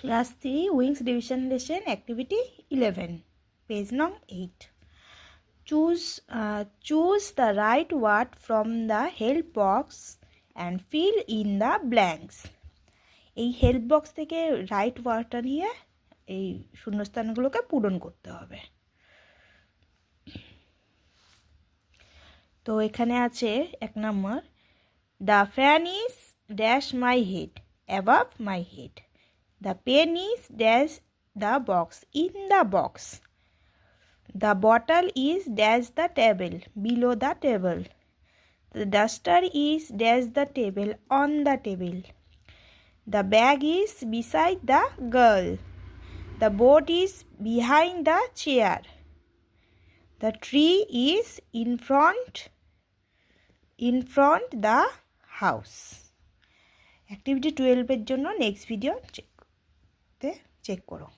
Class 3 Wings Division Lesson Activity 11, page number 8. Choose the right word from the help box and fill in the blanks. এই help box থেকে right ওয়ার্ডটা নিয়ে এই শূন্যস্থানগুলোকে পূরণ করতে হবে। তো এখানে আছে 1 নম্বর, the fan is dash my head above my head. The pen is dash the box in the box. The bottle is dash the table below the table. The duster is dash the table on the table. The bag is beside the girl. The boat is behind the chair. The tree is in front the house. Activity 12 এর জন্য next video check করো।